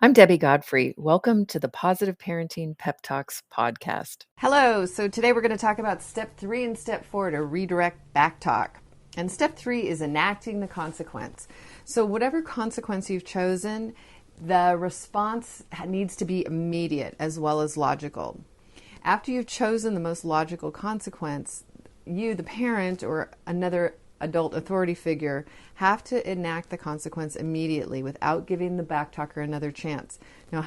I'm Debbie Godfrey. Welcome to the Positive Parenting PEP Talks podcast. Hello. So today we're going to talk about step 3 and step 4 to redirect Backtalk. And step 3 is enacting the consequence. So whatever consequence you've chosen, the response needs to be immediate as well as logical. After you've chosen the most logical consequence, you, the parent, or another adult authority figure, have to enact the consequence immediately without giving the backtalker another chance. No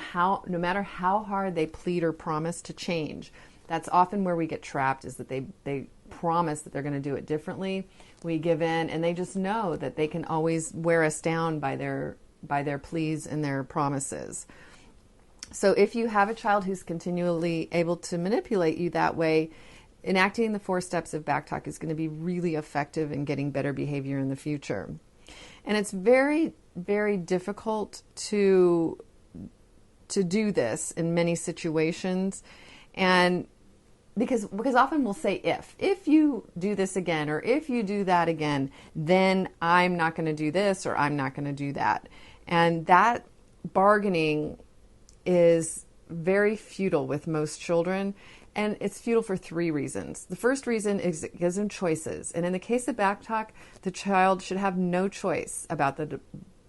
matter how hard they plead or promise to change, that's often where we get trapped, is that they promise that they're going to do it differently. We give in, and they just know that they can always wear us down by their pleas and their promises. So if you have a child who's continually able to manipulate you that way, enacting the 4 steps of Backtalk is going to be really effective in getting better behavior in the future. And it's very, very difficult to do this in many situations. And because often we'll say if you do this again, or if you do that again, then I'm not going to do this, or I'm not going to do that. And that bargaining is very futile with most children. And it's futile for 3 reasons. The first reason is it gives them choices. And in the case of Backtalk, the child should have no choice about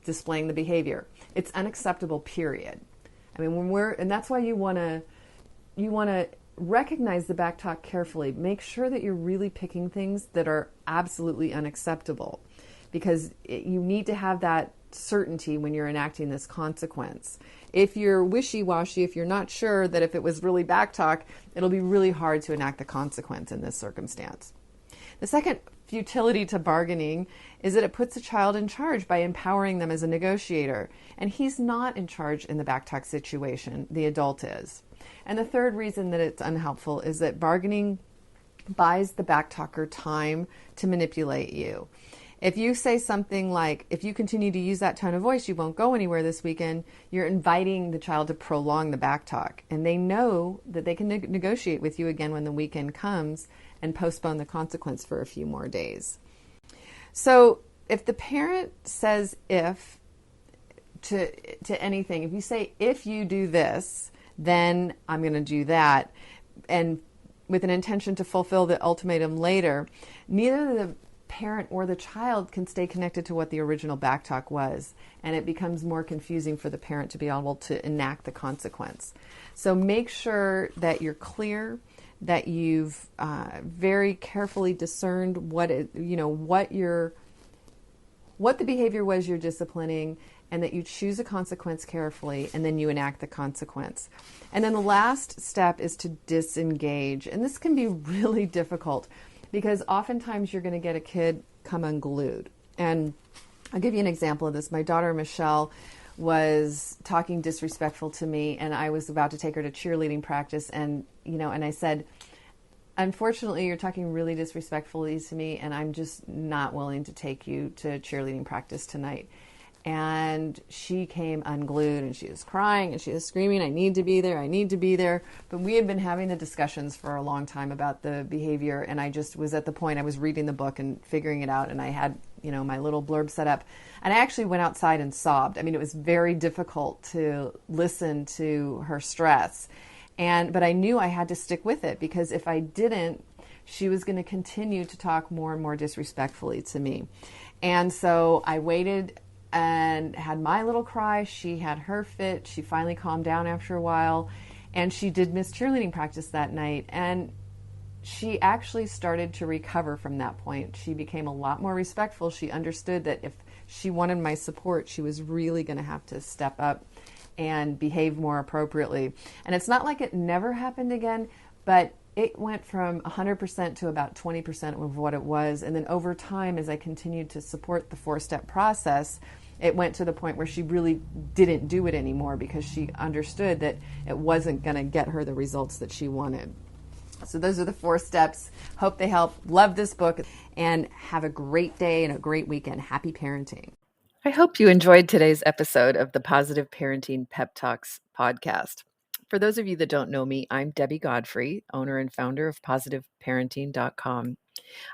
displaying the behavior. It's unacceptable, period. I mean, and that's why you want to recognize the Backtalk carefully. Make sure that you're really picking things that are absolutely unacceptable, because you need to have that certainty when you're enacting this consequence. If you're wishy-washy, if you're not sure that if it was really Backtalk, it'll be really hard to enact the consequence in this circumstance. The second futility to bargaining is that it puts a child in charge by empowering them as a negotiator. And he's not in charge in the Backtalk situation, the adult is. And the third reason that it's unhelpful is that bargaining buys the backtalker time to manipulate you. If you say something like, if you continue to use that tone of voice, you won't go anywhere this weekend, you're inviting the child to prolong the backtalk. And they know that they can negotiate with you again when the weekend comes and postpone the consequence for a few more days. So if the parent says if to anything, if you say, if you do this, then I'm going to do that, and with an intention to fulfill the ultimatum later, neither the parent or the child can stay connected to what the original backtalk was, and it becomes more confusing for the parent to be able to enact the consequence. So make sure that you're clear, that you've very carefully discerned what the behavior was you're disciplining, and that you choose a consequence carefully, and then you enact the consequence. And then the last step is to disengage, and this can be really difficult, because oftentimes you're going to get a kid come unglued. And I'll give you an example of this. My daughter, Michelle, was talking disrespectful to me, and I was about to take her to cheerleading practice. And I said, unfortunately, you're talking really disrespectfully to me, and I'm just not willing to take you to cheerleading practice tonight. And she came unglued, and she was crying and she was screaming, I need to be there, I need to be there. But we had been having the discussions for a long time about the behavior, and I just was at the point, I was reading the book and figuring it out, and I had my little blurb set up, and I actually went outside and sobbed. I mean, it was very difficult to listen to her stress, but I knew I had to stick with it, because if I didn't, she was going to continue to talk more and more disrespectfully to me. And so I waited and had my little cry. She had her fit. She finally calmed down after a while, and she did miss cheerleading practice that night. And she actually started to recover from that point. She became a lot more respectful. She understood that if she wanted my support, she was really going to have to step up and behave more appropriately. And it's not like it never happened again, but it went from 100% to about 20% of what it was. And then over time, as I continued to support the 4-step process, it went to the point where she really didn't do it anymore, because she understood that it wasn't going to get her the results that she wanted. So those are the 4 steps. Hope they help. Love this book, and have a great day and a great weekend. Happy parenting. I hope you enjoyed today's episode of the Positive Parenting PEP Talks podcast. For those of you that don't know me, I'm Debbie Godfrey, owner and founder of positiveparenting.com.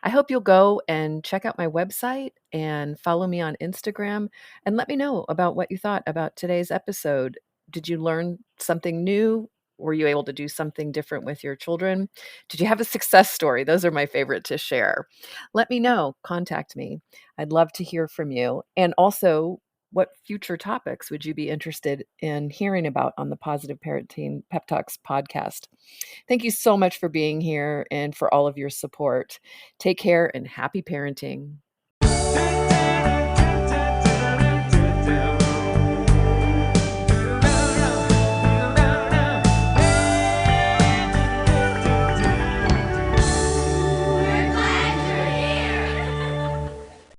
I hope you'll go and check out my website and follow me on Instagram, and let me know about what you thought about today's episode. Did you learn something new? Were you able to do something different with your children? Did you have a success story? Those are my favorite to share. Let me know. Contact me. I'd love to hear from you. And also, what future topics would you be interested in hearing about on the Positive Parenting Pep Talks podcast? Thank you so much for being here and for all of your support. Take care and happy parenting.